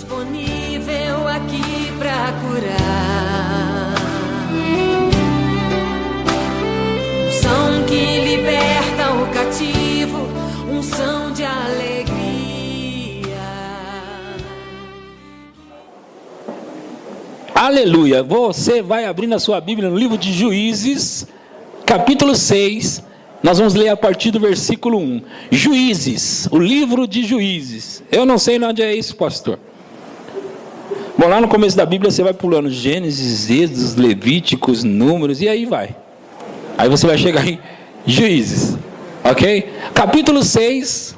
disponível aqui pra curar. Unção que liberta o cativo, unção de alegria. Aleluia! Você vai abrir na sua Bíblia no livro de Juízes, capítulo 6. Nós vamos ler a partir do versículo 1. Juízes, o livro de Juízes. Eu não sei onde é isso, pastor. Bom, lá no começo da Bíblia você vai pulando Gênesis, Êxodos, Levíticos, Números, e aí vai. Aí você vai chegar em Juízes, ok? Capítulo 6,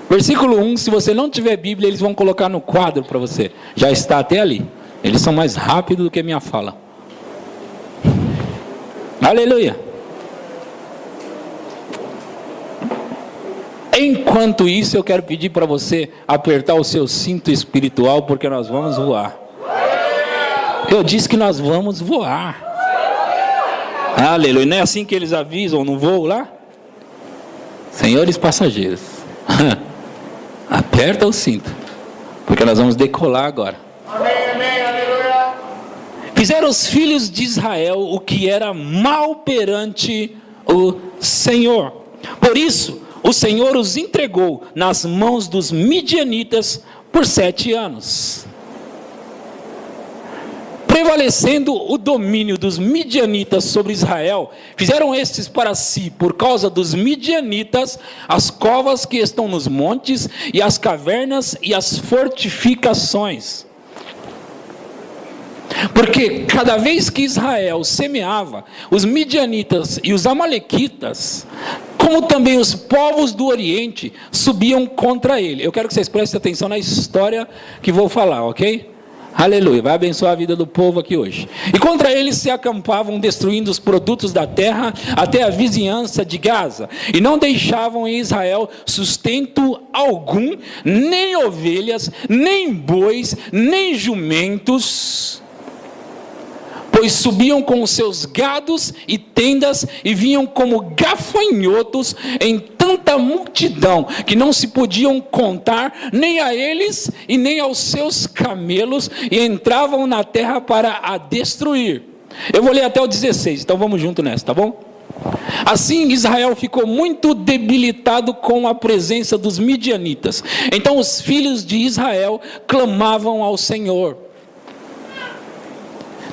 versículo 1. Se você não tiver Bíblia, eles vão colocar no quadro para você. Já está até ali. Eles são mais rápidos do que a minha fala. Aleluia! Enquanto isso, eu quero pedir para você apertar o seu cinto espiritual, porque nós vamos voar. Eu disse que nós vamos voar. Aleluia! Não é assim que eles avisam no voo lá? Senhores passageiros, aperta o cinto, porque nós vamos decolar agora. Fizeram os filhos de Israel o que era mal perante o Senhor. Por isso, o Senhor os entregou nas mãos dos midianitas por 7 anos. Prevalecendo o domínio dos midianitas sobre Israel, fizeram estes para si, por causa dos midianitas, as covas que estão nos montes, e as cavernas e as fortificações. Porque cada vez que Israel semeava, os midianitas e os amalequitas, como também os povos do Oriente, subiam contra ele. Eu quero que vocês prestem atenção na história que vou falar, ok? Aleluia, vai abençoar a vida do povo aqui hoje. E contra eles se acampavam, destruindo os produtos da terra até a vizinhança de Gaza, e não deixavam em Israel sustento algum, nem ovelhas, nem bois, nem jumentos, pois subiam com os seus gados e tendas e vinham como gafanhotos em tanta multidão que não se podiam contar nem a eles e nem aos seus camelos, e entravam na terra para a destruir. Eu vou ler até o 16, então vamos junto nessa, tá bom? Assim Israel ficou muito debilitado com a presença dos midianitas. Então os filhos de Israel clamavam ao Senhor.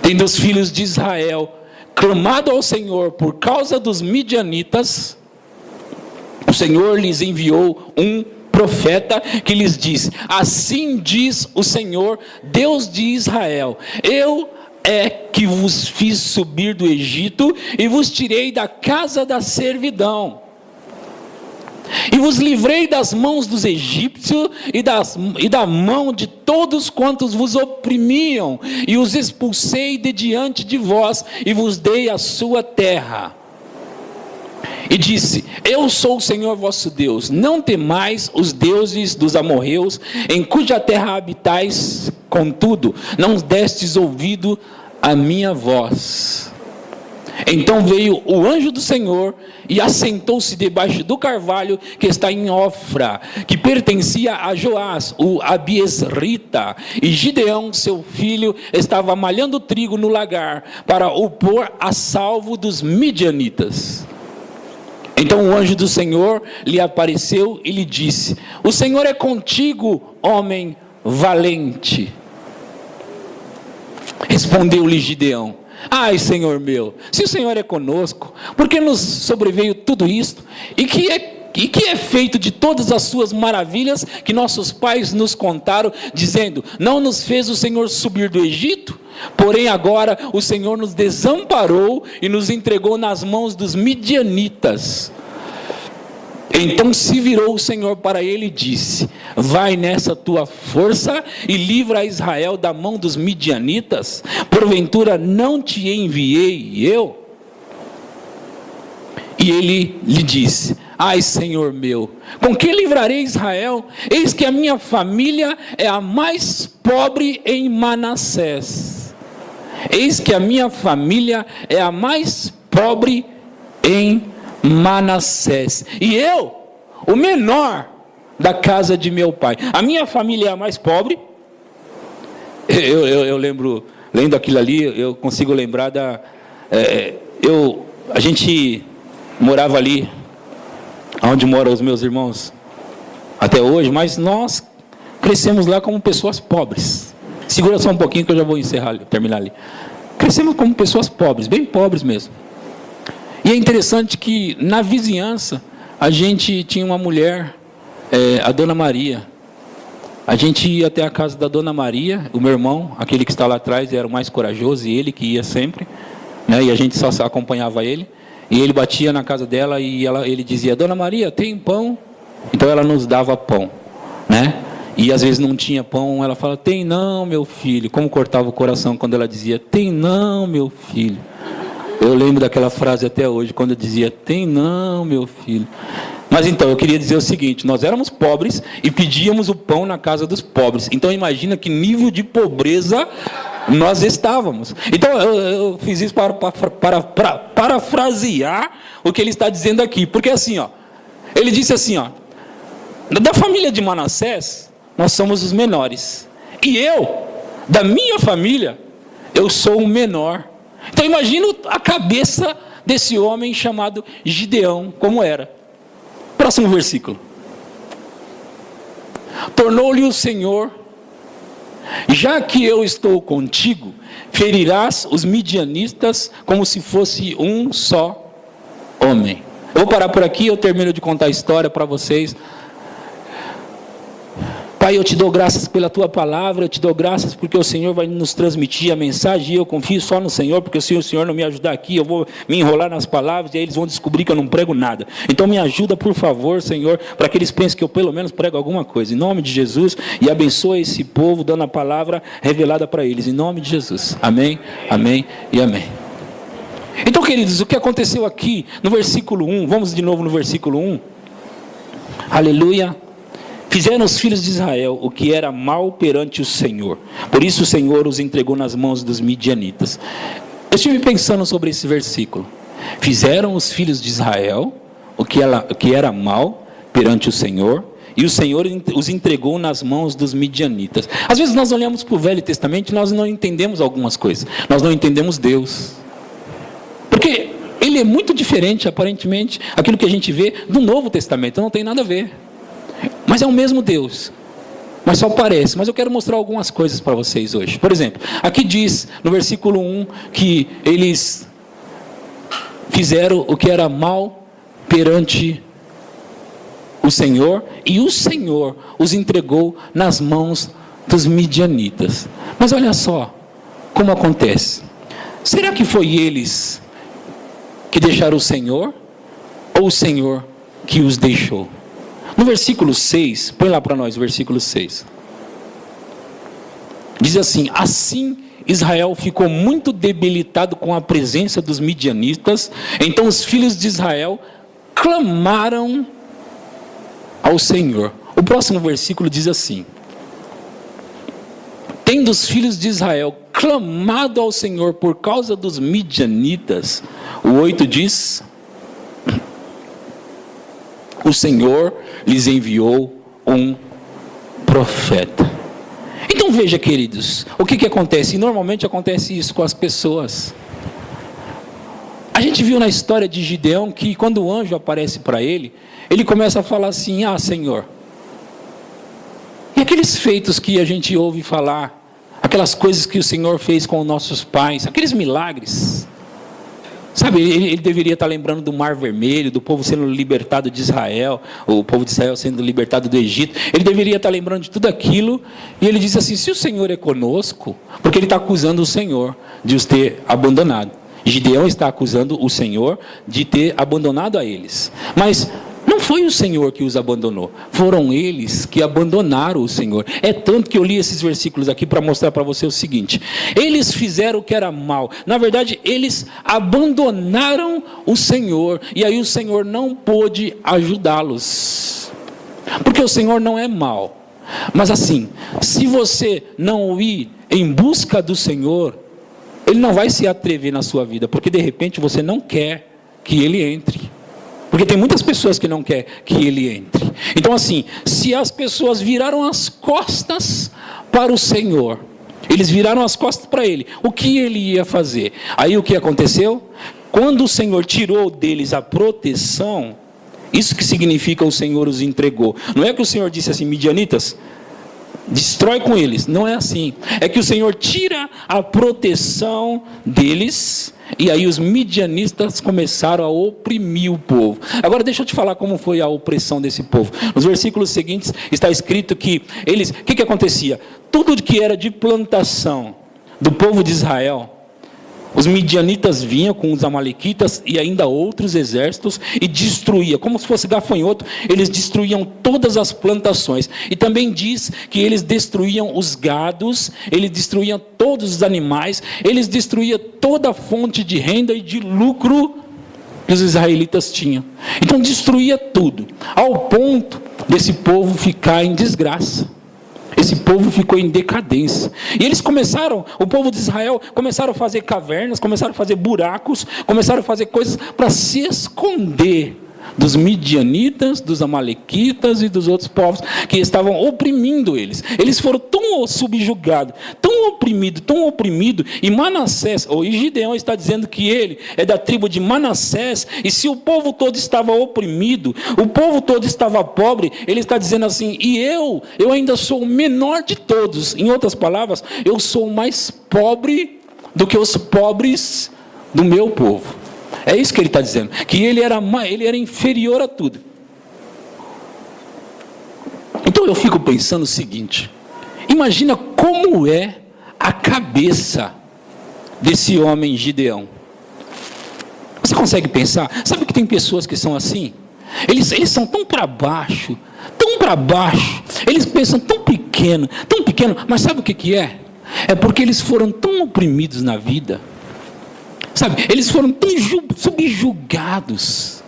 Tendo os filhos de Israel clamado ao Senhor por causa dos midianitas, o Senhor lhes enviou um profeta que lhes disse: assim diz o Senhor, Deus de Israel, eu é que vos fiz subir do Egito e vos tirei da casa da servidão. E vos livrei das mãos dos egípcios e da mão de todos quantos vos oprimiam, e os expulsei de diante de vós, e vos dei a sua terra. E disse: eu sou o Senhor vosso Deus, não temais os deuses dos amorreus, em cuja terra habitais, contudo, não destes ouvido à minha voz. Então veio o anjo do Senhor e assentou-se debaixo do carvalho que está em Ofra, que pertencia a Joás, o abiesrita. E Gideão, seu filho, estava malhando trigo no lagar, para o pôr a salvo dos midianitas. Então o anjo do Senhor lhe apareceu e lhe disse: o Senhor é contigo, homem valente. Respondeu-lhe Gideão: ai, Senhor meu, se o Senhor é conosco, por que nos sobreveio tudo isto? E que é feito de todas as suas maravilhas que nossos pais nos contaram, dizendo: não nos fez o Senhor subir do Egito? Porém agora o Senhor nos desamparou e nos entregou nas mãos dos midianitas. Então se virou o Senhor para ele e disse: vai nessa tua força e livra a Israel da mão dos midianitas, porventura não te enviei eu? E ele lhe disse: ai, Senhor meu, com que livrarei Israel? Eis que a minha família é a mais pobre em Manassés. Eis que a minha família é a mais pobre em Manassés, e eu, o menor da casa de meu pai. A minha família é a mais pobre, Eu lembro, lendo aquilo ali, eu consigo lembrar a gente morava ali, onde moram os meus irmãos até hoje, mas nós crescemos lá como pessoas pobres. Segura só um pouquinho que eu já vou terminar ali. Crescemos como pessoas pobres, bem pobres mesmo. E é interessante que na vizinhança a gente tinha uma mulher, a Dona Maria. A gente ia até a casa da Dona Maria, o meu irmão, aquele que está lá atrás, era o mais corajoso, e ele que ia sempre, né? E a gente só acompanhava ele. E ele batia na casa dela e ele dizia: Dona Maria, tem pão? Então ela nos dava pão, né? E às vezes não tinha pão, ela fala: tem não, meu filho. Como cortava o coração quando ela dizia: tem não, meu filho. Eu lembro daquela frase até hoje, quando eu dizia: tem não, meu filho. Mas então, eu queria dizer o seguinte: nós éramos pobres e pedíamos o pão na casa dos pobres. Então imagina que nível de pobreza nós estávamos. Então eu fiz isso para parafrasear o que ele está dizendo aqui. Porque assim, ele disse assim, da família de Manassés, nós somos os menores. E eu, da minha família, eu sou o menor. Então imagina a cabeça desse homem chamado Gideão, como era. Próximo versículo. Tornou-lhe o Senhor: já que eu estou contigo, ferirás os midianitas como se fosse um só homem. Eu vou parar por aqui, eu termino de contar a história para vocês. Pai, eu te dou graças pela tua palavra, eu te dou graças porque o Senhor vai nos transmitir a mensagem, e eu confio só no Senhor, porque se o Senhor não me ajudar aqui, eu vou me enrolar nas palavras, e aí eles vão descobrir que eu não prego nada. Então me ajuda, por favor, Senhor, para que eles pensem que eu pelo menos prego alguma coisa, em nome de Jesus, e abençoa esse povo, dando a palavra revelada para eles, em nome de Jesus. Amém, amém e amém. Então, queridos, o que aconteceu aqui no versículo 1, vamos de novo no versículo 1, aleluia. Fizeram os filhos de Israel o que era mal perante o Senhor. Por isso o Senhor os entregou nas mãos dos midianitas. Eu estive pensando sobre esse versículo. Fizeram os filhos de Israel o que era mal perante o Senhor. E o Senhor os entregou nas mãos dos midianitas. Às vezes nós olhamos para o Velho Testamento e nós não entendemos algumas coisas. Nós não entendemos Deus. Porque ele é muito diferente, aparentemente, aquilo que a gente vê do Novo Testamento. Não tem nada a ver. Mas é o mesmo Deus, mas só parece. Mas eu quero mostrar algumas coisas para vocês hoje. Por exemplo, aqui diz no versículo 1 que eles fizeram o que era mal perante o Senhor, e o Senhor os entregou nas mãos dos midianitas. Mas olha só como acontece. Será que foi eles que deixaram o Senhor, ou o Senhor que os deixou? No versículo 6, põe lá para nós o versículo 6. Diz assim: assim Israel ficou muito debilitado com a presença dos midianitas. Então os filhos de Israel clamaram ao Senhor. O próximo versículo diz assim: tendo os filhos de Israel clamado ao Senhor por causa dos midianitas, o 8 diz: o Senhor lhes enviou um profeta. Então veja, queridos, o que acontece? E normalmente acontece isso com as pessoas. A gente viu na história de Gideão que quando o anjo aparece para ele, ele começa a falar assim: ah, Senhor, e aqueles feitos que a gente ouve falar, aquelas coisas que o Senhor fez com os nossos pais, aqueles milagres. Sabe, ele deveria estar lembrando do Mar Vermelho, do povo sendo libertado de Israel, o povo de Israel sendo libertado do Egito. Ele deveria estar lembrando de tudo aquilo. E ele diz assim: se o Senhor é conosco, porque ele está acusando o Senhor de os ter abandonado. Gideão está acusando o Senhor de ter abandonado a eles. Mas não foi o Senhor que os abandonou, foram eles que abandonaram o Senhor. É tanto que eu li esses versículos aqui para mostrar para você o seguinte: eles fizeram o que era mal, na verdade eles abandonaram o Senhor, e aí o Senhor não pôde ajudá-los, porque o Senhor não é mau. Mas assim, se você não ir em busca do Senhor, Ele não vai se atrever na sua vida, porque de repente você não quer que Ele entre. Porque tem muitas pessoas que não querem que Ele entre. Então assim, se as pessoas viraram as costas para o Senhor, Eles viraram as costas para ele. O que ele ia fazer? Aí o que aconteceu? Quando o Senhor tirou deles a proteção, isso que significa o Senhor os entregou. Não é que o Senhor disse assim: midianitas, destrói com eles. Não é assim. É que o Senhor tira a proteção deles, e aí os midianistas começaram a oprimir o povo. Agora deixa eu te falar como foi a opressão desse povo. Nos versículos seguintes está escrito que eles, o que acontecia? Tudo que era de plantação do povo de Israel, os midianitas vinham com os amalequitas e ainda outros exércitos e destruía, como se fosse gafanhoto, eles destruíam todas as plantações. E também diz que eles destruíam os gados, eles destruíam todos os animais, eles destruíam toda a fonte de renda e de lucro que os israelitas tinham. Então destruía tudo, ao ponto desse povo ficar em desgraça. Esse povo ficou em decadência. E eles começaram, o povo de Israel, começaram a fazer cavernas, começaram a fazer buracos, começaram a fazer coisas para se esconder dos midianitas, dos amalequitas e dos outros povos que estavam oprimindo eles. Eles foram tão subjugados, tão oprimidos, e Manassés, ou Gideão está dizendo que ele é da tribo de Manassés, e se o povo todo estava oprimido, o povo todo estava pobre, ele está dizendo assim: e eu ainda sou o menor de todos. Em outras palavras, eu sou mais pobre do que os pobres do meu povo. É isso que ele está dizendo, que ele era inferior a tudo. Então eu fico pensando o seguinte: imagina como é a cabeça desse homem Gideão. Você consegue pensar? Sabe que tem pessoas que são assim? Eles são tão para baixo, eles pensam tão pequeno, mas sabe o que é? É porque eles foram tão oprimidos na vida. Sabe, eles foram tão subjugados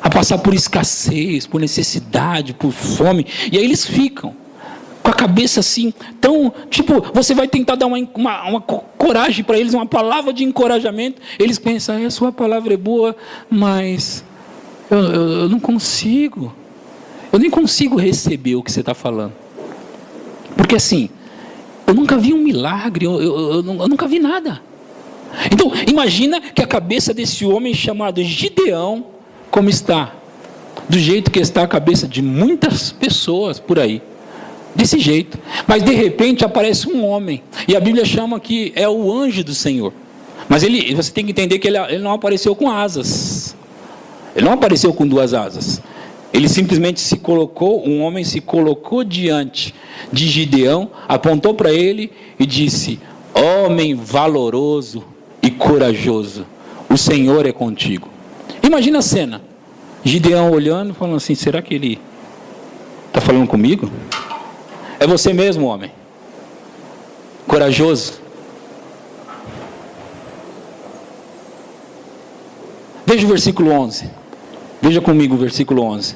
a passar por escassez, por necessidade, por fome, e aí eles ficam com a cabeça assim, tão, tipo, você vai tentar dar uma coragem para eles, uma palavra de encorajamento, eles pensam: a sua palavra é boa, mas eu não consigo, eu nem consigo receber o que você está falando, porque assim, eu nunca vi um milagre, eu nunca vi nada. Então, imagina que a cabeça desse homem chamado Gideão, como está, do jeito que está a cabeça de muitas pessoas por aí, desse jeito. Mas de repente aparece um homem, e a Bíblia chama que é o anjo do Senhor. Mas você tem que entender que ele não apareceu com asas, ele não apareceu com duas asas. Ele simplesmente um homem se colocou diante de Gideão, apontou para ele e disse: homem valoroso e corajoso, o Senhor é contigo. Imagina a cena, Gideão olhando, falando assim: será que ele está falando comigo? É você mesmo, homem corajoso? Veja o versículo 11, veja comigo o versículo 11.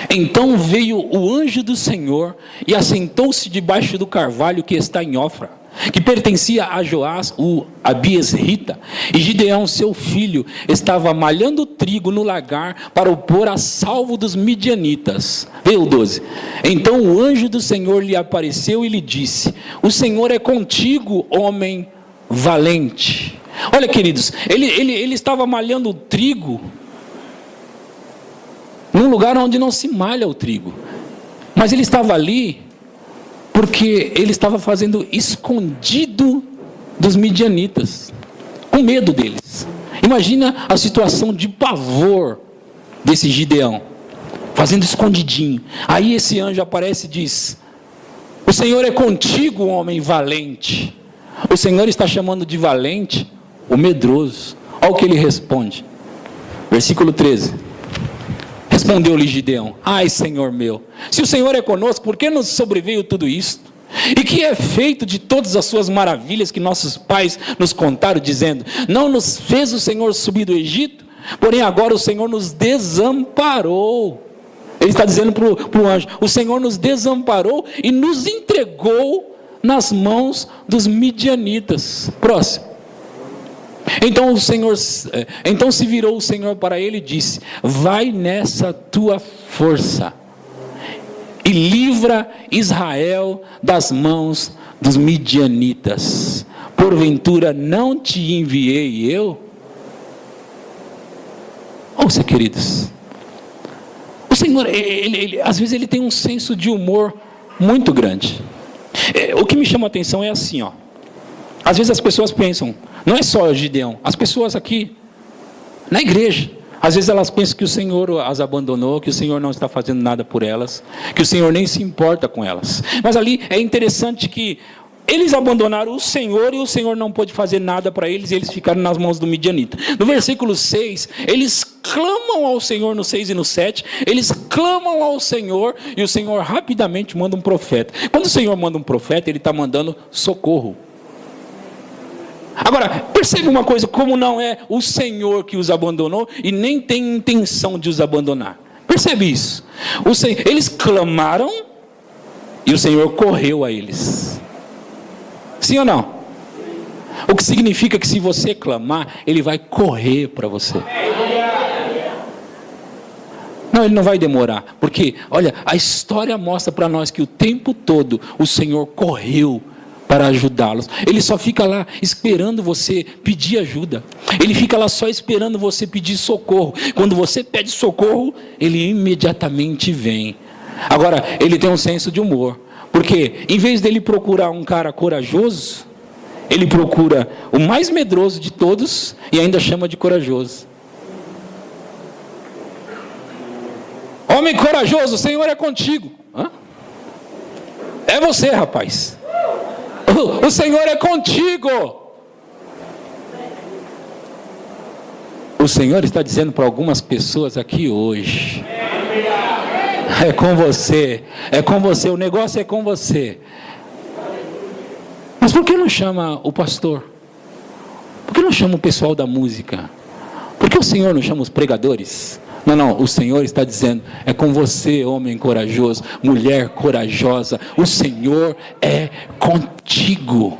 Então veio o anjo do Senhor e assentou-se debaixo do carvalho que está em Ofra, que pertencia a Joás, o abiesrita, e Gideão, seu filho, estava malhando trigo no lagar para o pôr a salvo dos midianitas. Veio o 12. Então o anjo do Senhor lhe apareceu e lhe disse: o Senhor é contigo, homem valente. Olha, queridos, ele estava malhando o trigo num lugar onde não se malha o trigo, mas ele estava ali porque ele estava fazendo escondido dos midianitas, com medo deles. Imagina a situação de pavor desse Gideão, fazendo escondidinho. Aí esse anjo aparece e diz: o Senhor é contigo, homem valente. O Senhor está chamando de valente o medroso. Olha o que ele responde, versículo 13. Respondeu-lhe Gideão: ai, Senhor meu, se o Senhor é conosco, por que nos sobreveio tudo isto? E que é feito de todas as suas maravilhas que nossos pais nos contaram, dizendo: não nos fez o Senhor subir do Egito? Porém agora o Senhor nos desamparou. Ele está dizendo para o anjo: o Senhor nos desamparou e nos entregou nas mãos dos midianitas. Próximo. Então se virou o Senhor para ele e disse: vai nessa tua força e livra Israel das mãos dos midianitas. Porventura não te enviei eu? Ouça, queridos, o Senhor, às vezes ele tem um senso de humor muito grande. O que me chama a atenção é assim, ó. Às vezes as pessoas pensam, não é só Gideão, as pessoas aqui na igreja, às vezes elas pensam que o Senhor as abandonou, que o Senhor não está fazendo nada por elas, que o Senhor nem se importa com elas. Mas ali é interessante que eles abandonaram o Senhor e o Senhor não pôde fazer nada para eles, e eles ficaram nas mãos do midianita. No versículo 6, eles clamam ao Senhor, no 6 e no 7, eles clamam ao Senhor, e o Senhor rapidamente manda um profeta. Quando o Senhor manda um profeta, ele está mandando socorro. Agora, percebe uma coisa, como não é o Senhor que os abandonou, e nem tem intenção de os abandonar. Percebe isso? Eles clamaram, e o Senhor correu a eles. Sim ou não? O que significa que se você clamar, ele vai correr para você. Não, ele não vai demorar, porque, olha, a história mostra para nós que o tempo todo o Senhor correu para ajudá-los. Ele só fica lá esperando você pedir ajuda. Ele fica lá só esperando você pedir socorro. Quando você pede socorro, ele imediatamente vem. Agora, ele tem um senso de humor. Porque em vez dele procurar um cara corajoso, ele procura o mais medroso de todos e ainda chama de corajoso. Homem corajoso, o Senhor é contigo. Hã? É você, rapaz. O Senhor é contigo. O Senhor está dizendo para algumas pessoas aqui hoje: é com você, o negócio é com você. Mas por que não chama o pastor? Por que não chama o pessoal da música? Por que o Senhor não chama os pregadores? Não, o Senhor está dizendo, é com você, homem corajoso, mulher corajosa, o Senhor é contigo.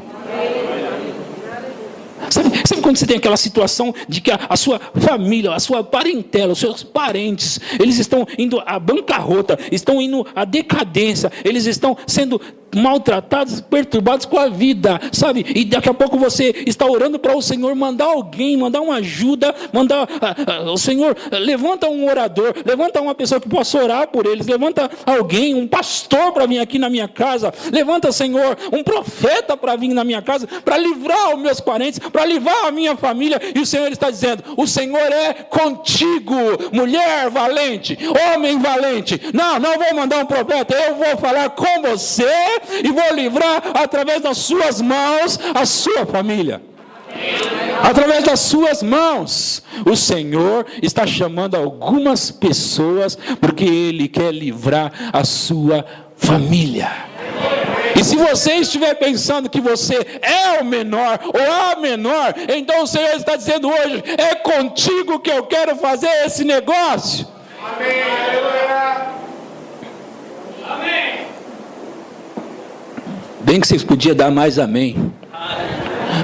Sabe quando você tem aquela situação de que a sua família, a sua parentela, os seus parentes, eles estão indo à bancarrota, estão indo à decadência, eles estão sendo maltratados, perturbados com a vida, sabe? E daqui a pouco você está orando para o Senhor mandar alguém, mandar uma ajuda, o Senhor levanta um orador, levanta uma pessoa que possa orar por eles, levanta alguém, um pastor para vir aqui na minha casa, levanta, Senhor, um profeta para vir na minha casa, para livrar os meus parentes, para livrar a minha família. E o Senhor está dizendo, o Senhor é contigo, mulher valente, homem valente. Não vou mandar um profeta, eu vou falar com você e vou livrar através das suas mãos a sua família. Através das suas mãos. O Senhor está chamando algumas pessoas porque Ele quer livrar a sua família. E se você estiver pensando que você é o menor ou a menor, então o Senhor está dizendo hoje, é contigo que eu quero fazer esse negócio. Amém. Amém. Bem que vocês podiam dar mais amém.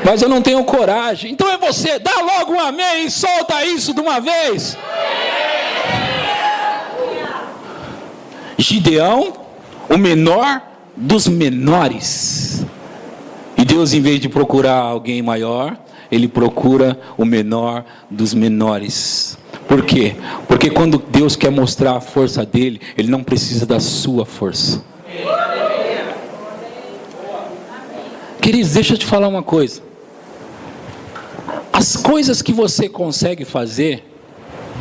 Mas eu não tenho coragem. Então é você, dá logo um amém e solta isso de uma vez. Gideão, o menor dos menores. E Deus, em vez de procurar alguém maior, Ele procura o menor dos menores. Por quê? Porque quando Deus quer mostrar a força dele, Ele não precisa da sua força. Queridos, deixa eu te falar uma coisa. As coisas que você consegue fazer,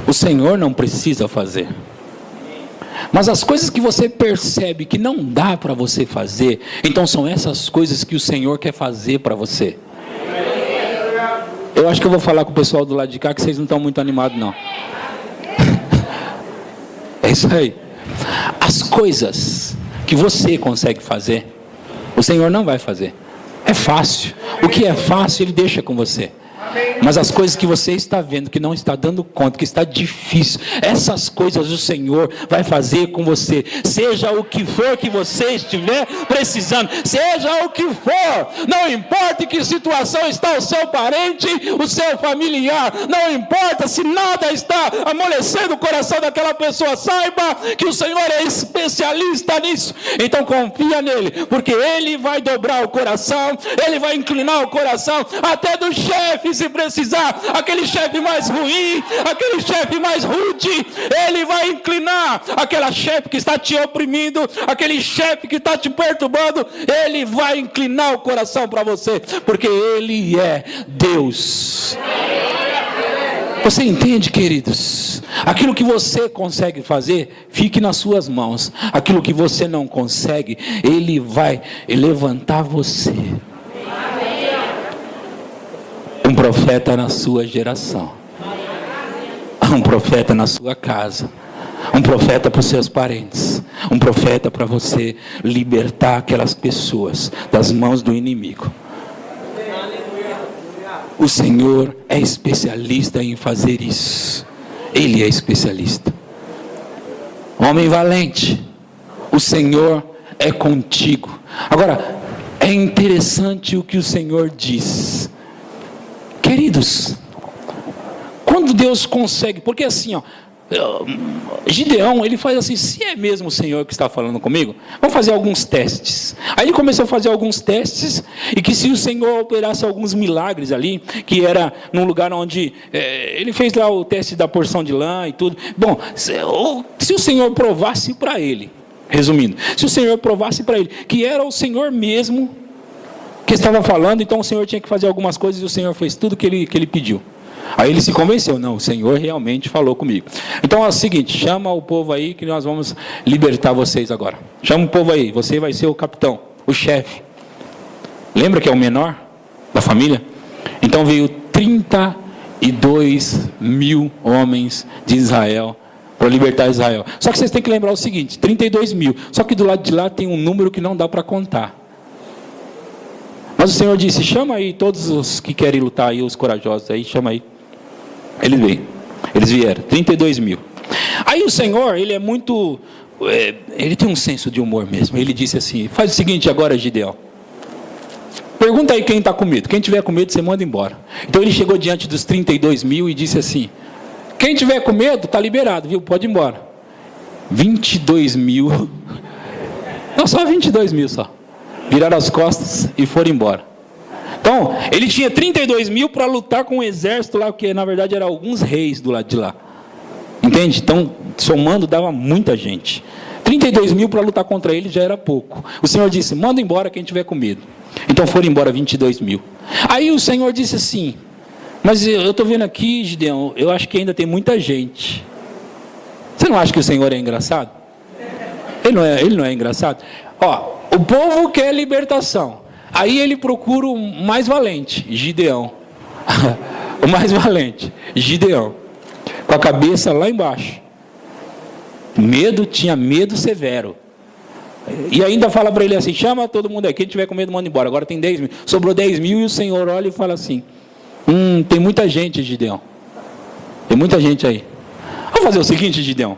o Senhor não precisa fazer. Mas as coisas que você percebe que não dá para você fazer, então são essas coisas que o Senhor quer fazer para você. Eu acho que eu vou falar com o pessoal do lado de cá, que vocês não estão muito animados não. É isso aí. As coisas que você consegue fazer, o Senhor não vai fazer. É fácil. O que é fácil, Ele deixa com você. Mas as coisas que você está vendo, que não está dando conta, que está difícil, essas coisas o Senhor vai fazer com você. Seja o que for que você estiver precisando, seja o que for, não importa em que situação está o seu parente, o seu familiar, não importa se nada está amolecendo o coração daquela pessoa, saiba que o Senhor é especialista nisso. Então confia nele, porque ele vai dobrar o coração, ele vai inclinar o coração até do chefe, se precisar, aquele chefe mais ruim, aquele chefe mais rude, ele vai inclinar aquela chefe que está te oprimindo, aquele chefe que está te perturbando, ele vai inclinar o coração para você, porque ele é Deus. Você entende, queridos? Aquilo que você consegue fazer, fique nas suas mãos. Aquilo que você não consegue, ele vai levantar você. Um profeta na sua geração, um profeta na sua casa, um profeta para os seus parentes, um profeta para você libertar aquelas pessoas das mãos do inimigo. O Senhor é especialista em fazer isso. Ele é especialista. Homem valente, o Senhor é contigo. Agora, é interessante o que o Senhor diz. Queridos, quando Deus consegue, porque assim, Gideão, ele faz assim, se é mesmo o Senhor que está falando comigo, vamos fazer alguns testes. Aí ele começou a fazer alguns testes, e que se o Senhor operasse alguns milagres ali, que era num lugar onde, ele fez lá o teste da porção de lã e tudo. Bom, se o Senhor provasse para ele, resumindo, se o Senhor provasse para ele, que era o Senhor mesmo que estava falando, então o Senhor tinha que fazer algumas coisas, e o Senhor fez tudo que ele pediu. Aí ele se convenceu, não, o Senhor realmente falou comigo. Então é o seguinte, chama o povo aí que nós vamos libertar vocês agora. Chama o povo aí, você vai ser o capitão, o chefe. Lembra que é o menor da família? Então veio 32 mil homens de Israel para libertar Israel. Só que vocês têm que lembrar o seguinte, 32 mil, só que do lado de lá tem um número que não dá para contar. Mas o Senhor disse, chama aí todos os que querem lutar aí, os corajosos aí, chama aí. Eles vieram, 32 mil. Aí o Senhor, ele é muito, ele tem um senso de humor mesmo. Ele disse assim, faz o seguinte agora, Gideão. Pergunta aí quem está com medo. Quem tiver com medo, você manda embora. Então ele chegou diante dos 32 mil e disse assim, quem tiver com medo, está liberado, viu? Pode ir embora. 22 mil, não, só 22 mil só. Viraram as costas e foram embora. Então, ele tinha 32 mil para lutar com um exército lá, que na verdade eram alguns reis do lado de lá. Entende? Então, somando, dava muita gente. 32 mil para lutar contra ele já era pouco. O Senhor disse, manda embora quem tiver com medo. Então foram embora 22 mil. Aí o Senhor disse assim, mas eu estou vendo aqui, Gideão, eu acho que ainda tem muita gente. Você não acha que o Senhor é engraçado? Ele não é engraçado? Ó, o povo quer libertação. Aí ele procura o mais valente, Gideão. O mais valente, Gideão. Com a cabeça lá embaixo. Medo, tinha medo severo. E ainda fala para ele assim, chama todo mundo aí, quem tiver com medo manda embora. Agora tem 10 mil. Sobrou 10 mil e o Senhor olha e fala assim, tem muita gente, Gideão. Tem muita gente aí. Vamos fazer o seguinte, Gideão.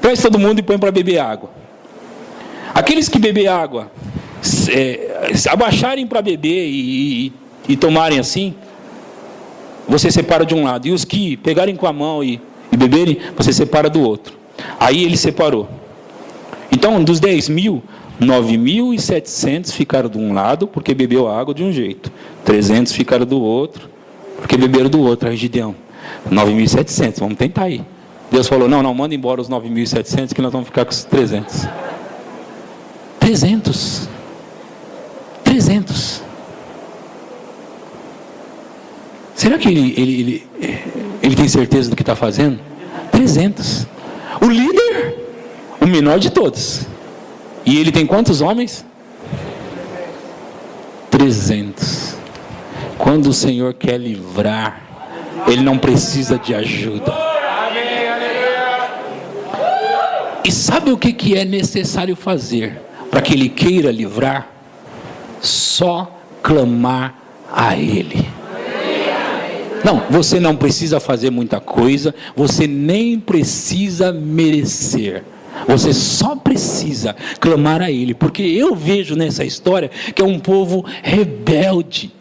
Traz todo mundo e põe para beber água. Aqueles que beber água, abaixarem para beber e tomarem assim, você separa de um lado. E os que pegarem com a mão e beberem, você separa do outro. Aí ele separou. Então, dos 10 mil, 9.700 ficaram de um lado, porque bebeu a água de um jeito. 300 ficaram do outro, porque beberam do outro. Aí Gideão, 9.700, vamos tentar aí. Deus falou, não, manda embora os 9.700, que nós vamos ficar com os 300. 300. Será que ele tem certeza do que está fazendo? 300. O líder, o menor de todos. E ele tem quantos homens? 300. Quando o Senhor quer livrar, ele não precisa de ajuda. E sabe o que é necessário fazer para que ele queira livrar? Só clamar a ele. Não, você não precisa fazer muita coisa, você nem precisa merecer. Você só precisa clamar a Ele, porque eu vejo nessa história que é um povo rebelde.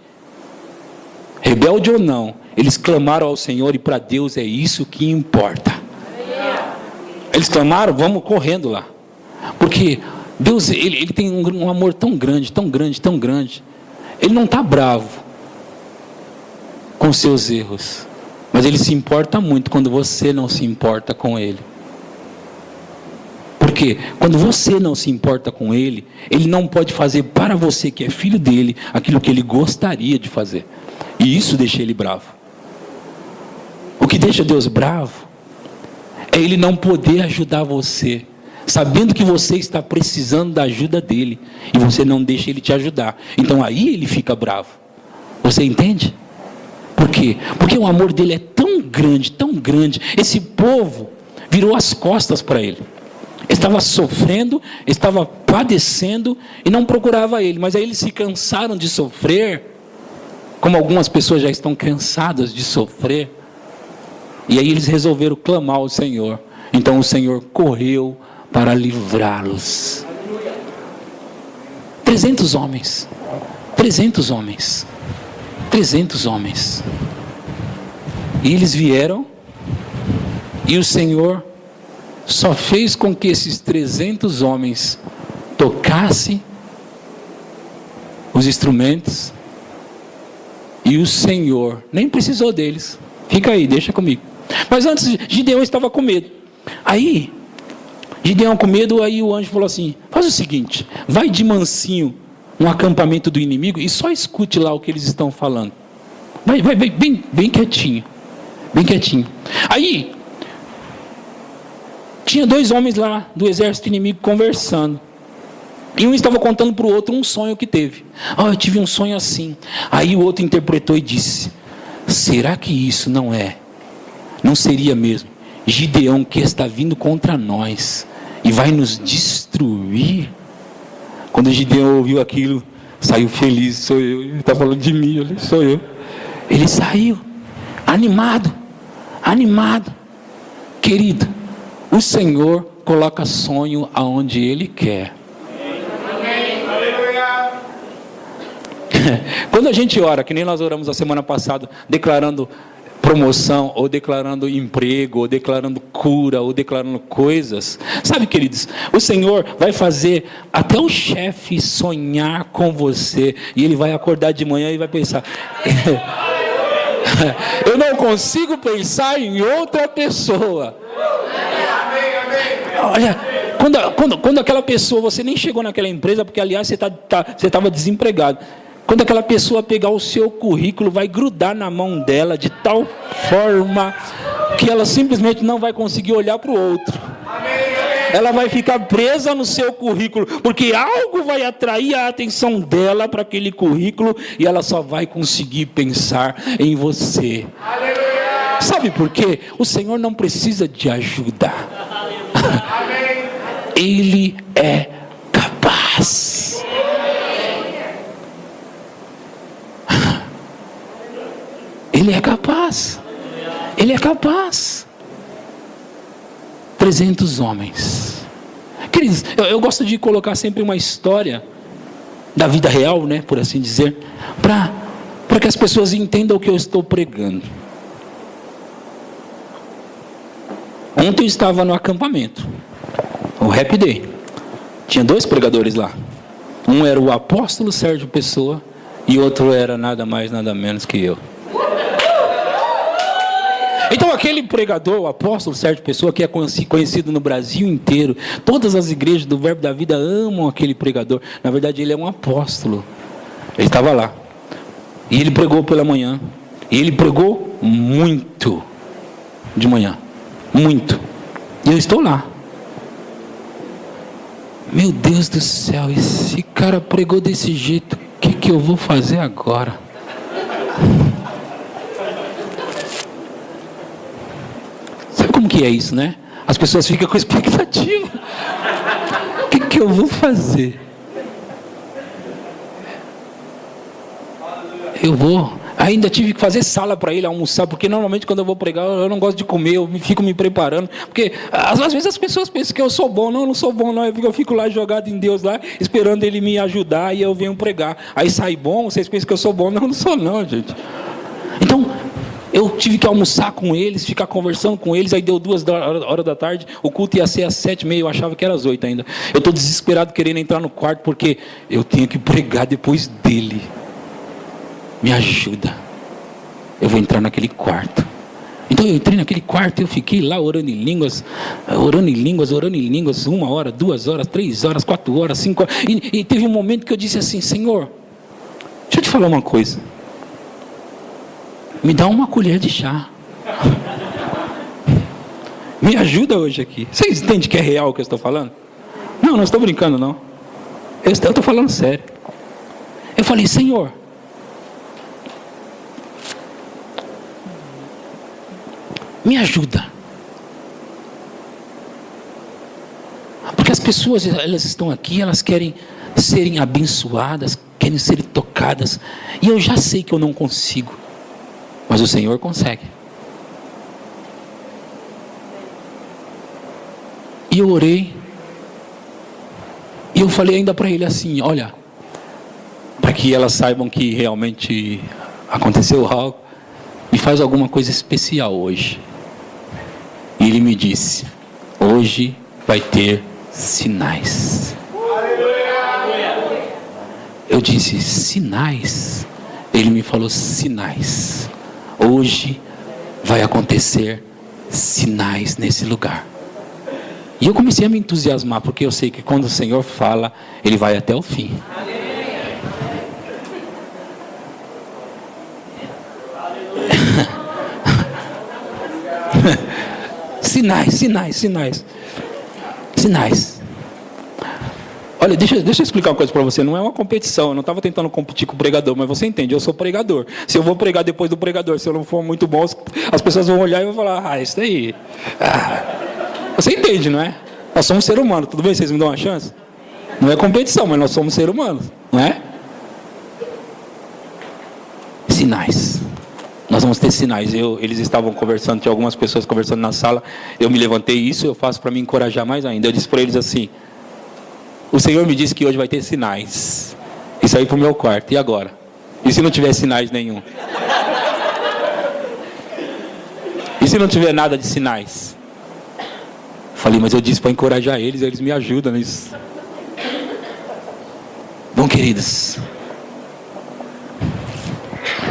Rebelde ou não, eles clamaram ao Senhor e para Deus é isso que importa. Eles clamaram, vamos correndo lá. Porque Deus, ele tem um amor tão grande, tão grande, tão grande. Ele não está bravo com seus erros, mas Ele se importa muito quando você não se importa com Ele. Porque quando você não se importa com Ele, Ele não pode fazer para você que é filho dele, aquilo que Ele gostaria de fazer. E isso deixa Ele bravo. O que deixa Deus bravo é Ele não poder ajudar você, sabendo que você está precisando da ajuda dEle, e você não deixa Ele te ajudar. Então aí Ele fica bravo. Você entende? Por quê? Porque o amor dEle é tão grande, esse povo virou as costas para Ele. Estava sofrendo, estava padecendo e não procurava Ele. Mas aí eles se cansaram de sofrer, como algumas pessoas já estão cansadas de sofrer. E aí eles resolveram clamar ao Senhor. Então o Senhor correu para livrá-los. 300 homens. 300 homens. 300 homens. E eles vieram e o Senhor só fez com que esses 300 homens tocassem os instrumentos, e o Senhor nem precisou deles. Fica aí, deixa comigo. Mas antes, Gideão estava com medo. Aí, Gideão com medo, aí o anjo falou assim: faz o seguinte, vai de mansinho no acampamento do inimigo e só escute lá o que eles estão falando. Vai bem quietinho. Bem quietinho. Aí, tinha 2 homens lá do exército inimigo conversando. E um estava contando para o outro um sonho que teve. Eu tive um sonho assim. Aí o outro interpretou e disse: será que isso não seria mesmo Gideão que está vindo contra nós e vai nos destruir? Quando Gideão ouviu aquilo, saiu feliz. Sou eu, ele está falando de mim, olha, sou eu. Ele saiu animado. Querido, o Senhor coloca sonho aonde Ele quer. Quando a gente ora, que nem nós oramos a semana passada, declarando promoção, ou declarando emprego, ou declarando cura, ou declarando coisas, sabe, queridos, o Senhor vai fazer até o chefe sonhar com você, e ele vai acordar de manhã e vai pensar: eu não consigo pensar em outra pessoa. Olha, quando aquela pessoa, você nem chegou naquela empresa, porque aliás você estava desempregado. Quando aquela pessoa pegar o seu currículo, vai grudar na mão dela de tal forma que ela simplesmente não vai conseguir olhar para o outro. Ela vai ficar presa no seu currículo, porque algo vai atrair a atenção dela para aquele currículo e ela só vai conseguir pensar em você. Sabe por quê? O Senhor não precisa de ajuda. Ele é capaz. Ele é capaz. Ele é capaz. 300 homens. Queridos, eu gosto de colocar sempre uma história da vida real, né, por assim dizer, para que as pessoas entendam o que eu estou pregando. Ontem eu estava no acampamento, o Happy Day. Tinha 2 pregadores lá. Um era o apóstolo Sérgio Pessoa e outro era nada mais, nada menos que eu. Então aquele pregador, o apóstolo Sérgio Pessoa, que é conhecido no Brasil inteiro, todas as igrejas do Verbo da Vida amam aquele pregador. Na verdade ele é um apóstolo. Ele estava lá. E ele pregou pela manhã. E ele pregou muito de manhã. Muito. E eu estou lá. Meu Deus do céu, esse cara pregou desse jeito. O que eu vou fazer agora? Sabe como que é isso, né? As pessoas ficam com expectativa. O que eu vou fazer? Ainda tive que fazer sala para ele almoçar, porque normalmente quando eu vou pregar eu não gosto de comer, eu fico me preparando, porque às vezes as pessoas pensam que eu sou bom. Não, eu não sou bom não, eu fico lá jogado em Deus lá, esperando ele me ajudar e eu venho pregar. Aí sai bom, vocês pensam que eu sou bom. Não, eu não sou não, gente. Então, eu tive que almoçar com eles, ficar conversando com eles, aí deu 2h da tarde, o culto ia ser às 7h30, eu achava que era às 8h ainda. Eu estou desesperado querendo entrar no quarto, porque eu tenho que pregar depois dele. Me ajuda. Eu vou entrar naquele quarto. Então eu entrei naquele quarto e eu fiquei lá orando em línguas, 1 hora, 2 horas, 3 horas, 4 horas, 5 horas. E teve um momento que eu disse assim: Senhor, deixa eu te falar uma coisa. Me dá uma colher de chá. Me ajuda hoje aqui. Vocês entendem que é real o que eu estou falando? Não estou brincando não. Eu estou falando sério. Eu falei: Senhor, me ajuda. Porque as pessoas, elas estão aqui, elas querem serem abençoadas, querem ser tocadas. E eu já sei que eu não consigo. Mas o Senhor consegue. E eu orei. E eu falei ainda para ele assim: olha, para que elas saibam que realmente aconteceu algo, me faz alguma coisa especial hoje. E ele me disse: hoje vai ter sinais. Eu disse: sinais? Ele me falou: sinais. Hoje vai acontecer sinais nesse lugar. E eu comecei a me entusiasmar, porque eu sei que quando o Senhor fala, Ele vai até o fim. Sinais. Olha, deixa eu explicar uma coisa para você. Não é uma competição, eu não estava tentando competir com o pregador, mas você entende, eu sou pregador. Se eu vou pregar depois do pregador, se eu não for muito bom, as pessoas vão olhar e vão falar: isso daí. Você entende, não é? Nós somos seres humanos, tudo bem? Vocês me dão uma chance? Não é competição, mas nós somos seres humanos, não é? Sinais. Nós vamos ter sinais. Eles estavam conversando, tinha algumas pessoas conversando na sala. Eu me levantei, isso eu faço para me encorajar mais ainda. Eu disse para eles assim: o Senhor me disse que hoje vai ter sinais. E saí para o meu quarto. E agora? E se não tiver sinais nenhum? E se não tiver nada de sinais? Falei: mas eu disse para encorajar eles me ajudam nisso. Bom, queridos,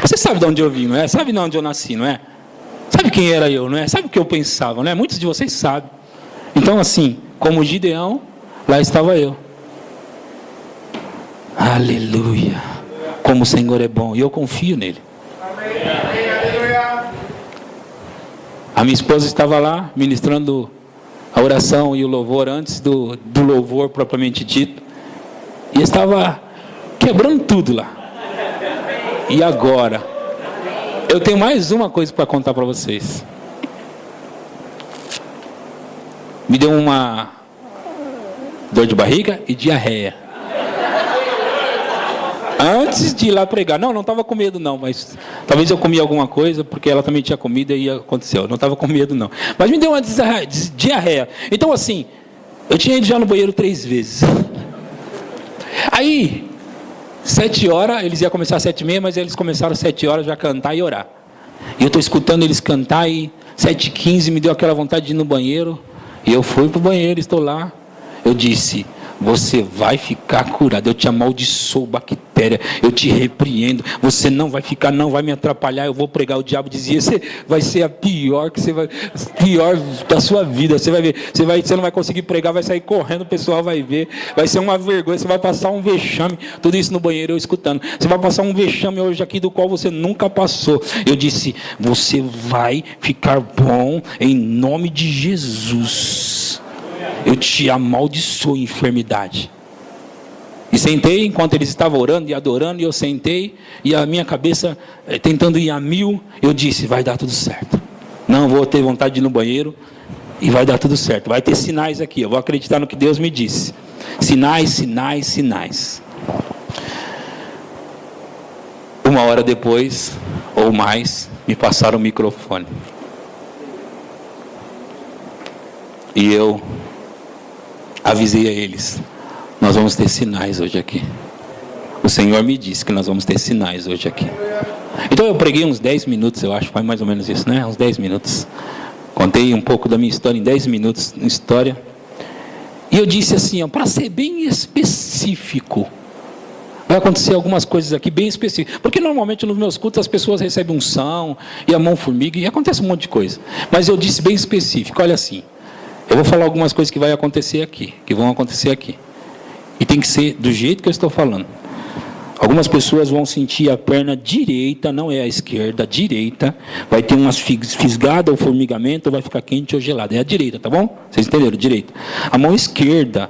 você sabe de onde eu vim, não é? Sabe de onde eu nasci, não é? Sabe quem era eu, não é? Sabe o que eu pensava, não é? Muitos de vocês sabem. Então, assim, como Gideão, lá estava eu. Aleluia. Como o Senhor é bom. E eu confio nele. A minha esposa estava lá ministrando a oração e o louvor antes do louvor propriamente dito. E estava quebrando tudo lá. E agora, eu tenho mais uma coisa para contar para vocês. Me deu uma dor de barriga e diarreia. Antes de ir lá pregar. Não estava com medo não, mas talvez eu comi alguma coisa, porque ela também tinha comido e aconteceu. Não estava com medo não. Mas me deu uma diarreia. Então assim, eu tinha ido já no banheiro 3 vezes. Aí, 7 horas, eles iam começar às 7h30, mas eles começaram às 7 horas já a cantar e orar. E eu estou escutando eles cantar e 7h15 me deu aquela vontade de ir no banheiro. E eu fui para o banheiro, estou lá. Eu disse: você vai ficar curado. Eu te amaldiçoo, bactéria. Eu te repreendo. Você não vai ficar, não vai me atrapalhar. Eu vou pregar. O diabo dizia: você vai ser a pior da sua vida. Você vai ver. Você não vai conseguir pregar, vai sair correndo, o pessoal vai ver. Vai ser uma vergonha. Você vai passar um vexame. Tudo isso no banheiro eu escutando. Você vai passar um vexame hoje aqui do qual você nunca passou. Eu disse: você vai ficar bom em nome de Jesus. Eu te amaldiçoo, enfermidade. E sentei enquanto eles estavam orando e adorando. E eu sentei e a minha cabeça tentando ir a 1000. Eu disse: vai dar tudo certo. Não vou ter vontade de ir no banheiro. E vai dar tudo certo. Vai ter sinais aqui. Eu vou acreditar no que Deus me disse. Sinais. 1 hora depois, ou mais, me passaram o microfone. E eu avisei a eles: nós vamos ter sinais hoje aqui. O Senhor me disse que nós vamos ter sinais hoje aqui. Então eu preguei uns 10 minutos, eu acho, foi mais ou menos isso, né? Uns 10 minutos. Contei um pouco da minha história em 10 minutos, história. E eu disse assim, para ser bem específico, vai acontecer algumas coisas aqui bem específicas. Porque normalmente nos meus cultos as pessoas recebem unção, e a mão formiga, e acontece um monte de coisa. Mas eu disse bem específico, olha assim, eu vou falar algumas coisas que vai acontecer aqui, que vão acontecer aqui. E tem que ser do jeito que eu estou falando. Algumas pessoas vão sentir a perna direita, não é a esquerda, a direita, vai ter umas fisgadas ou formigamento, vai ficar quente ou gelado. É a direita, tá bom? Vocês entenderam? Direita. A mão esquerda,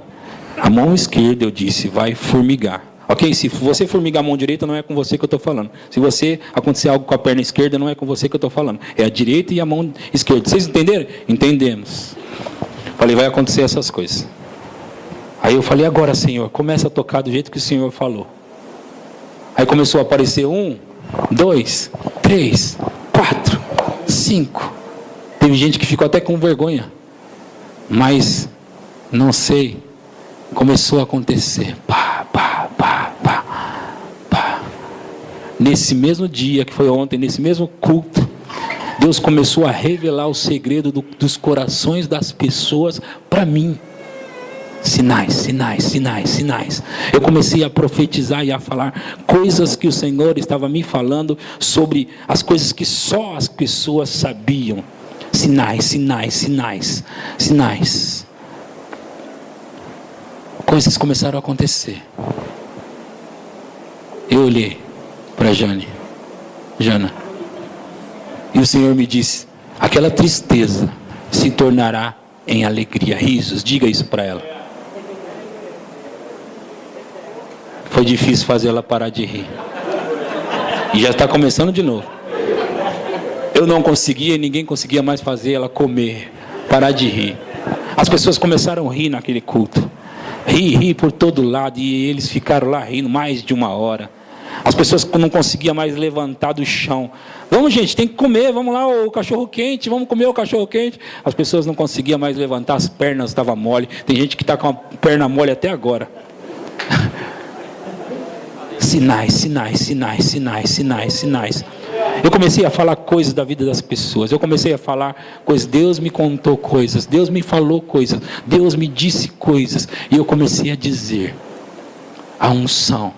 eu disse, vai formigar. Ok? Se você formigar a mão direita, não é com você que eu estou falando. Se você acontecer algo com a perna esquerda, não é com você que eu estou falando. É a direita e a mão esquerda. Vocês entenderam? Entendemos. Falei, vai acontecer essas coisas. Aí eu falei, agora, Senhor, começa a tocar do jeito que o Senhor falou. Aí começou a aparecer 1, 2, 3, 4, 5. Teve gente que ficou até com vergonha. Mas, não sei, começou a acontecer. Pá, pá, pá, pá, pá. Nesse mesmo dia, que foi ontem, nesse mesmo culto, Deus começou a revelar o segredo dos corações das pessoas para mim. Sinais, sinais, sinais, sinais. Eu comecei a profetizar e a falar coisas que o Senhor estava me falando sobre as coisas que só as pessoas sabiam. Sinais, sinais, sinais, sinais. Coisas começaram a acontecer. Eu olhei para Jana. E o Senhor me disse: aquela tristeza se tornará em alegria, risos. Diga isso para ela. Foi difícil fazer ela parar de rir. E já está começando de novo. Eu não conseguia e ninguém conseguia mais fazer ela comer, parar de rir. As pessoas começaram a rir naquele culto. Rir por todo lado. E eles ficaram lá rindo mais de 1 hora. As pessoas não conseguiam mais levantar do chão. Vamos, gente, tem que comer, vamos lá, o cachorro quente, vamos comer o cachorro quente. As pessoas não conseguiam mais levantar, as pernas estavam mole. Tem gente que está com a perna mole até agora. Sinais, sinais, sinais, sinais, sinais, sinais. Eu comecei a falar coisas da vida das pessoas. Eu comecei a falar coisas. Deus me contou coisas. Deus me falou coisas. Deus me disse coisas. E eu comecei a dizer. A unção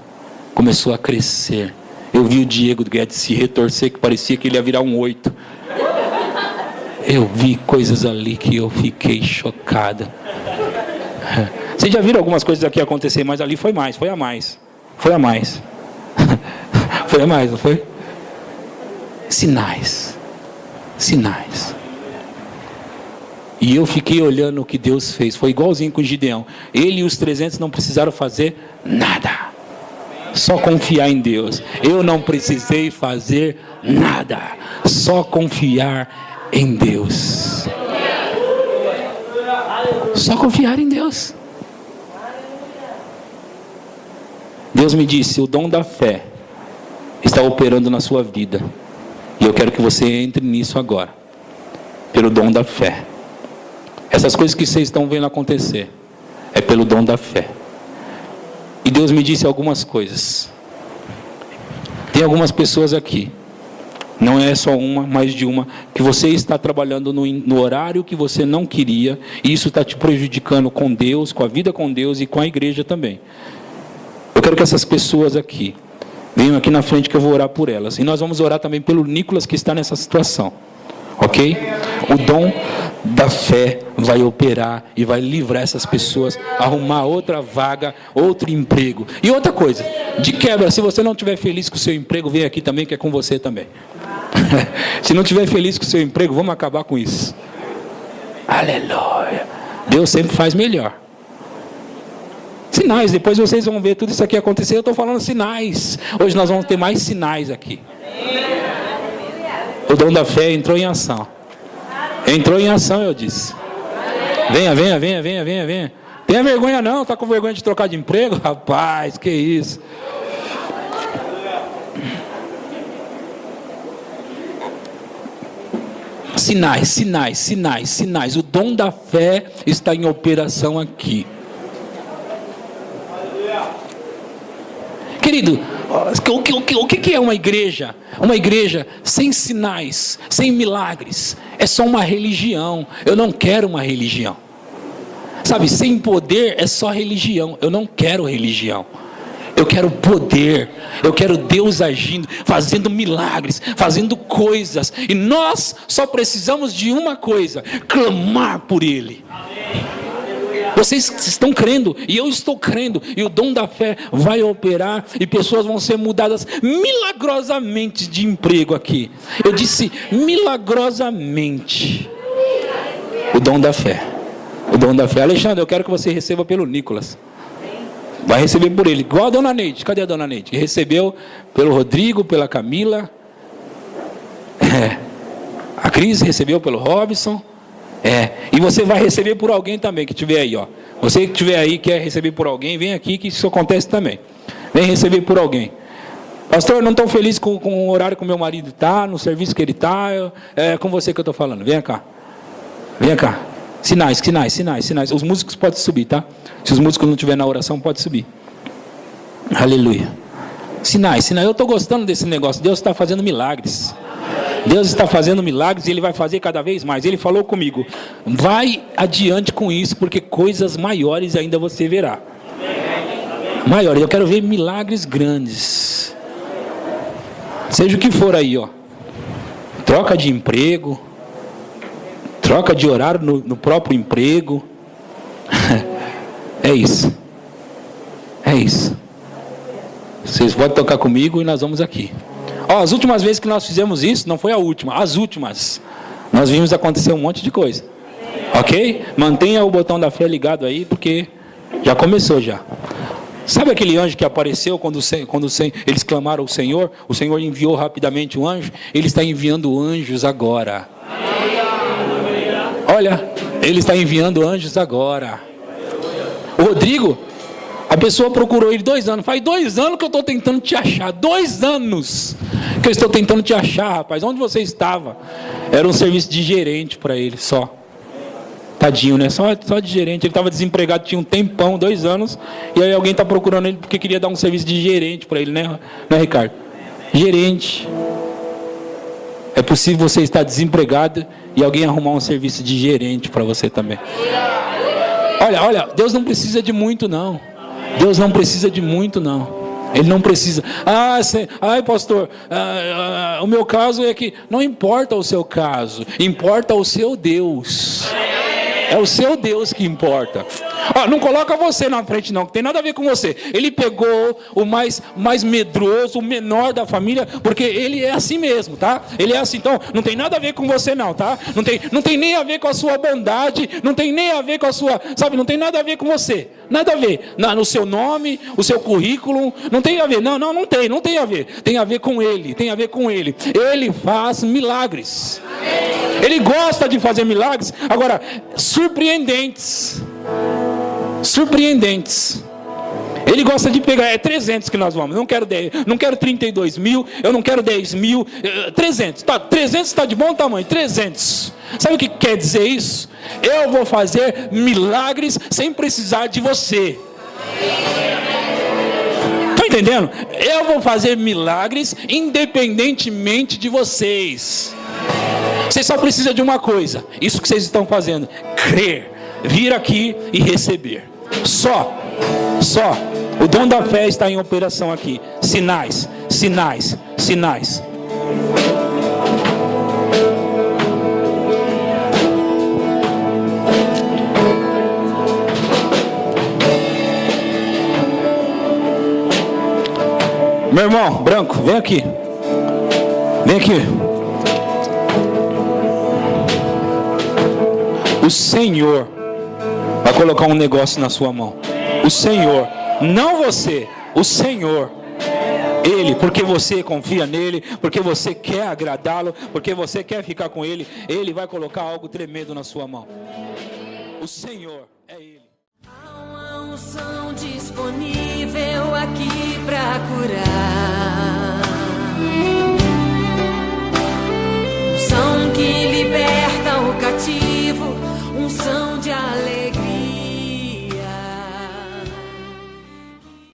começou a crescer. Eu vi o Diego Guedes se retorcer, que parecia que ele ia virar um 8. Eu vi coisas ali que eu fiquei chocada. Vocês já viram algumas coisas aqui acontecer, mas ali foi mais, foi a mais. Foi a mais. Foi a mais, não foi? Sinais. Sinais. E eu fiquei olhando o que Deus fez. Foi igualzinho com Gideão. Ele e os 300 não precisaram fazer nada. Só confiar em Deus. Eu não precisei fazer nada. Só confiar em Deus. Só confiar em Deus. Deus me disse: o dom da fé está operando na sua vida. E eu quero que você entre nisso agora. Pelo dom da fé. Essas coisas que vocês estão vendo acontecer é pelo dom da fé. E Deus me disse algumas coisas. Tem algumas pessoas aqui, não é só uma, mais de uma, que você está trabalhando no horário que você não queria, e isso está te prejudicando com Deus, com a vida com Deus e com a igreja também. Eu quero que essas pessoas aqui venham aqui na frente, que eu vou orar por elas. E nós vamos orar também pelo Nicolas, que está nessa situação. Ok? O dom da fé vai operar e vai livrar essas pessoas, arrumar outra vaga, outro emprego. E outra coisa, de quebra, se você não estiver feliz com o seu emprego, vem aqui também, que é com você também. Se não estiver feliz com o seu emprego, vamos acabar com isso. Aleluia. Deus sempre faz melhor. Sinais, depois vocês vão ver tudo isso aqui acontecer. Eu estou falando sinais. Hoje nós vamos ter mais sinais aqui. O dom da fé entrou em ação. Entrou em ação, eu disse. Venha, venha, venha, venha, venha, venha. Tenha vergonha não, está com vergonha de trocar de emprego? Rapaz, que isso. Sinais, sinais, sinais, sinais. O dom da fé está em operação aqui. Querido, o que é uma igreja? Uma igreja sem sinais, sem milagres, é só uma religião. Eu não quero uma religião. Sabe, sem poder é só religião. Eu não quero religião. Eu quero poder, eu quero Deus agindo, fazendo milagres, fazendo coisas. E nós só precisamos de uma coisa: clamar por Ele. Vocês estão crendo, e eu estou crendo, e o dom da fé vai operar, e pessoas vão ser mudadas milagrosamente de emprego aqui. Eu disse milagrosamente. O dom da fé. O dom da fé. Alexandre, eu quero que você receba pelo Nicolas. Vai receber por ele, igual a dona Neide. Cadê a dona Neide? Que recebeu pelo Rodrigo, pela Camila. A Cris recebeu pelo Robson. E você vai receber por alguém também que estiver aí, ó. Você que estiver aí, quer receber por alguém, vem aqui que isso acontece também. Vem receber por alguém. Pastor, eu não estou feliz com o horário que o meu marido está, no serviço que ele está. É com você que eu estou falando. Vem cá. Vem cá. Sinais, sinais, sinais, sinais. Os músicos podem subir, tá? Se os músicos não estiverem na oração, pode subir. Aleluia. Sinais, sinais. Eu estou gostando desse negócio. Deus está fazendo milagres. Deus está fazendo milagres e Ele vai fazer cada vez mais. Ele falou comigo: vai adiante com isso, porque coisas maiores ainda você verá. Maiores. Eu quero ver milagres grandes. Seja o que for aí, ó. Troca de emprego. Troca de horário no próprio emprego. É isso. É isso. Vocês podem tocar comigo e nós vamos aqui. As últimas vezes que nós fizemos isso, não foi a última, as últimas, nós vimos acontecer um monte de coisa. Ok? Mantenha o botão da fé ligado aí, porque já começou já. Sabe aquele anjo que apareceu quando eles clamaram ao Senhor? O Senhor enviou rapidamente um anjo. Ele está enviando anjos agora. Olha, Ele está enviando anjos agora. O Rodrigo, a pessoa procurou ele 2 anos. Faz 2 anos que eu estou tentando te achar. 2 anos que eu estou tentando te achar, rapaz. Onde você estava? Era um serviço de gerente para ele só. Tadinho, né? Só de gerente. Ele estava desempregado, tinha um tempão, 2 anos. E aí alguém está procurando ele porque queria dar um serviço de gerente para ele, né, Ricardo? Gerente. É possível você estar desempregado e alguém arrumar um serviço de gerente para você também. Olha, Deus não precisa de muito, não. Deus não precisa de muito, não. Ele não precisa. Pastor, o meu caso é que... Não importa o seu caso, importa o seu Deus. É o seu Deus que importa. Não coloca você na frente não, que tem nada a ver com você. Ele pegou o mais medroso, o menor da família, porque ele é assim mesmo, tá? Ele é assim, então não tem nada a ver com você não, tá? Não tem nem a ver com a sua bondade, não tem nem a ver com a sua, sabe, não tem nada a ver com você. Nada a ver. No seu nome, o seu currículo, não tem a ver. Não tem a ver. Tem a ver com Ele, tem a ver com Ele. Ele faz milagres. Ele gosta de fazer milagres, agora, surpreendentes. Ele gosta de pegar, 300 que nós vamos, não quero 10, não quero 32 mil, eu não quero 10 mil, 300, tá, 300 está de bom tamanho, 300. Sabe o que quer dizer isso? Eu vou fazer milagres sem precisar de você. Está entendendo? Eu vou fazer milagres independentemente de vocês. Vocês só precisam de uma coisa, isso que vocês estão fazendo: crer, vir aqui e receber. Só. O dom da fé está em operação aqui. Sinais. Meu irmão, branco, vem aqui. O Senhor vai colocar um negócio na sua mão. O Senhor, não você, o Senhor. Ele, porque você confia nele, porque você quer agradá-lo, porque você quer ficar com ele, ele vai colocar algo tremendo na sua mão. O Senhor é Ele. Há uma unção disponível aqui para curar.